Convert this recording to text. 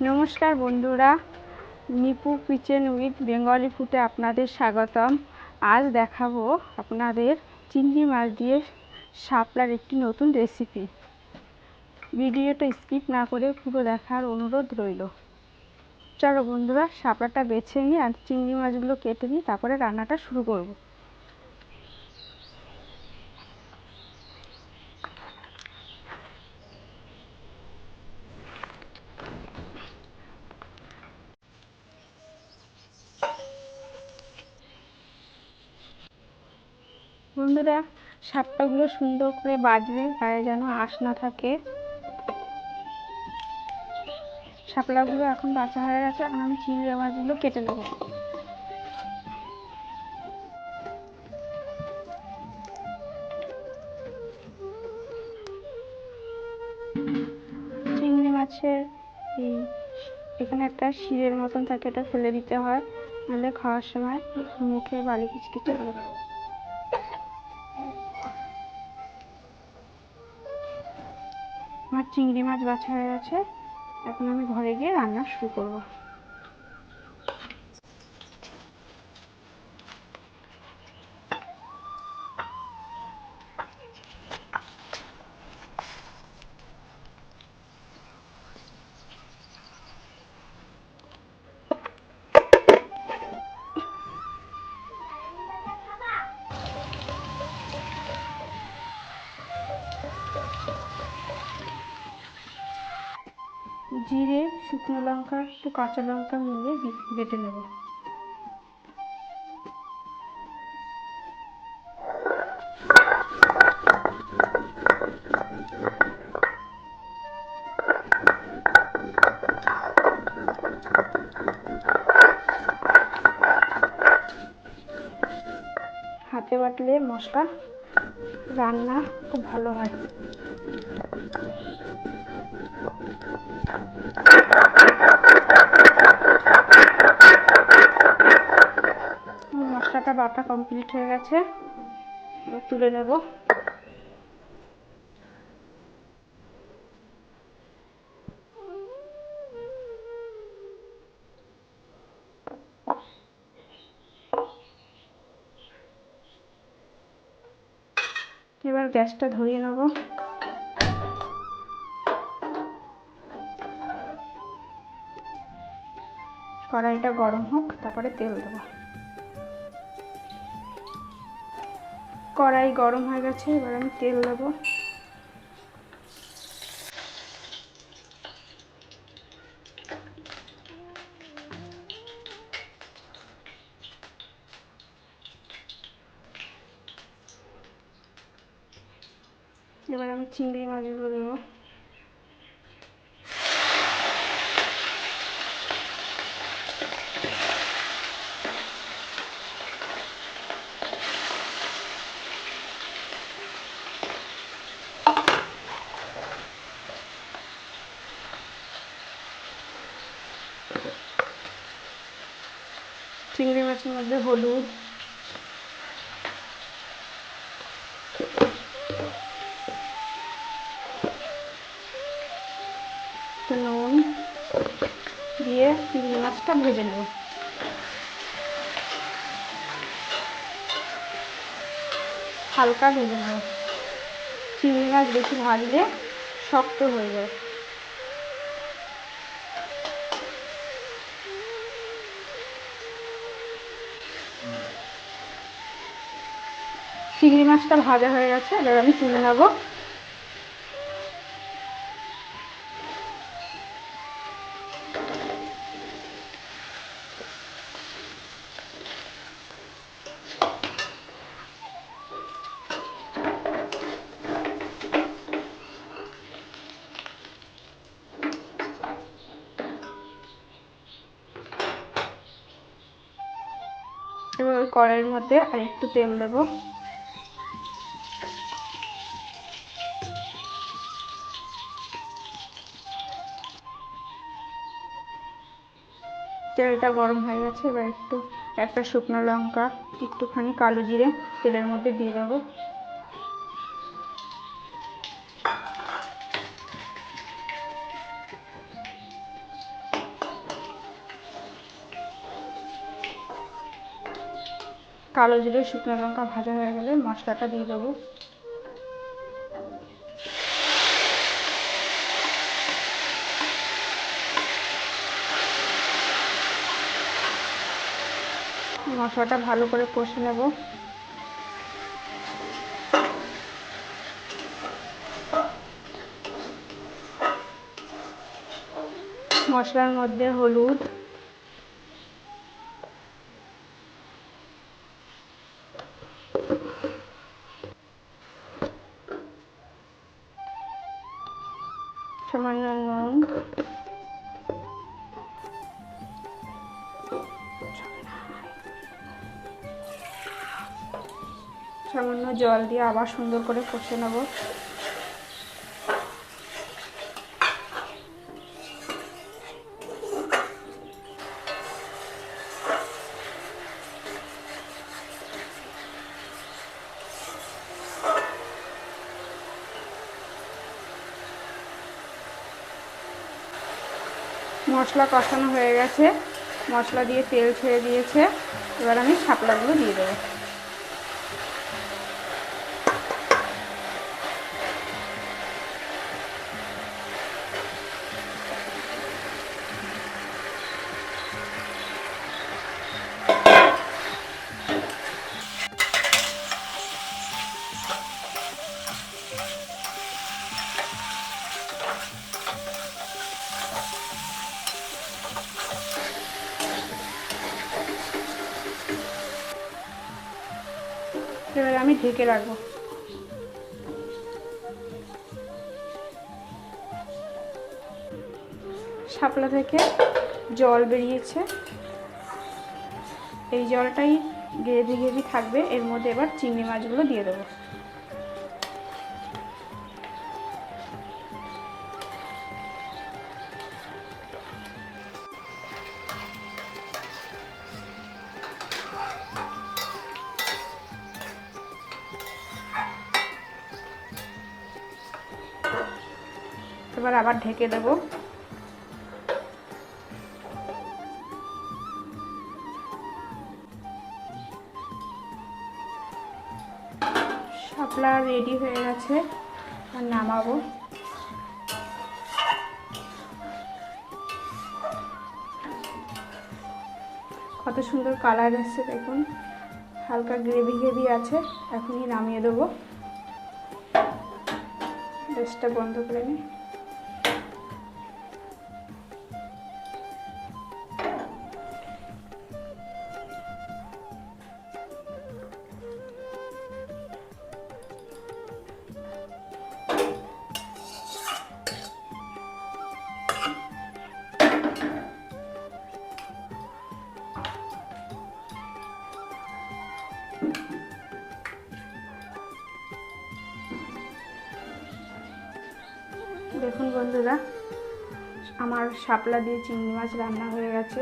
নমস্কার বন্ধুরা, Nipu kitchen with Bengali ফুডে আপনাদের স্বাগতম। আজ দেখাবো আপনাদের চিংড়ি মাছ দিয়ে শাপলার একটি নতুন রেসিপি। ভিডিওটা স্কিপ না করে পুরো দেখার অনুরোধ রইল। চলো বন্ধুরা, শাপলাটা বেছে নিই আর চিংড়ি মাছগুলো কেটে নিই, তারপরে রান্নাটা শুরু করব। বন্ধুরা, শাপলাগুলো সুন্দর করে বাজবে, গায়ে যেন আঁশ না থাকে। শাপলাগুলো এখন বাছা হয়ে গেছে, এখন আমি চিংড়ি মাছগুলো কেটে নেব। চিংড়ি মাছের এখানে একটা শিরের মতন থাকে, এটা ফেলে দিতে হয়, নাহলে খাওয়ার সময় মুখে বালি কিচকিচে হবে। আমার চিংড়ি মাছ বাছা হয়ে গেছে, এখন আমি ঘরে গিয়ে রান্না শুরু করব। জিরে, শুকনো লঙ্কা, একটু কাঁচা লঙ্কা মিলিয়ে বেটে নেব। হাতে বাটলে মশলা রান্না খুব ভালো হয়। মশলাটা বাটা কমপ্লিট হয়ে গেছে, তুলে নেব। এবার গ্যাসটা ধরিয়ে নেব। কড়াইটা গরম হোক, তারপরে তেল দেব। কড়াই গরম হয়ে গেছে, এবার আমি তেল দেব। এবার আমি চিংড়ি মাছগুলো দেবো। চিংড়ি মাছের মধ্যে হলুদ, নুন দিয়ে চিংড়ি মাছটা ভেজে নেব। হালকা ভেজে নেব, চিংড়ি মাছ বেশি ভাজলে শক্ত হয়ে যায়। চিংড়ি মাছটা ভাজা হয়ে গেছে, এবার আমি তুলে নেব। এবার ওই কড়াইয়ের মধ্যে আর একটু তেল দেব। তেলটা গরম হয়ে গেছে, এবার একটা শুকনো লঙ্কা, একটুখানি কালো জিরে তেলের মধ্যে দিয়ে দেবো। কালো জিরে শুকনো লঙ্কা ভাজা হয়ে গেলে মশলাটা দিয়ে দেবো। মশলাটা ভালো করে কষে নেব। মশলার মধ্যে হলুদ, সামান্য নুন, সামান্য জল দিয়ে আবার সুন্দর করে কষে নেব। মশলা কষানো হয়ে গেছে, মশলা দিয়ে তেল ছেড়ে দিয়েছে। এবার আমি শাপলাগুলো দিয়ে দেবো। এবার আমি ঢেকে রাখবো। শাপলা থেকে জল বেরিয়েছে, এই জলটাই গ্রেভি গ্রেভি থাকবে। এর মধ্যে এবার চিংড়ি মাছগুলো দিয়ে দেবো। এবার আবার ঢেকে দেবো। শাপলা রেডি হয়ে গেছে, আর নামাবো। কত সুন্দর কালার এসছে দেখুন, হালকা গ্রেভি গ্রেভি আছে। এখনই নামিয়ে দেবো। গ্যাসটা বন্ধ করে নিই। দেখুন বন্ধুরা, আমার শাপলা দিয়ে চিংড়ি মাছ রান্না হয়ে গেছে।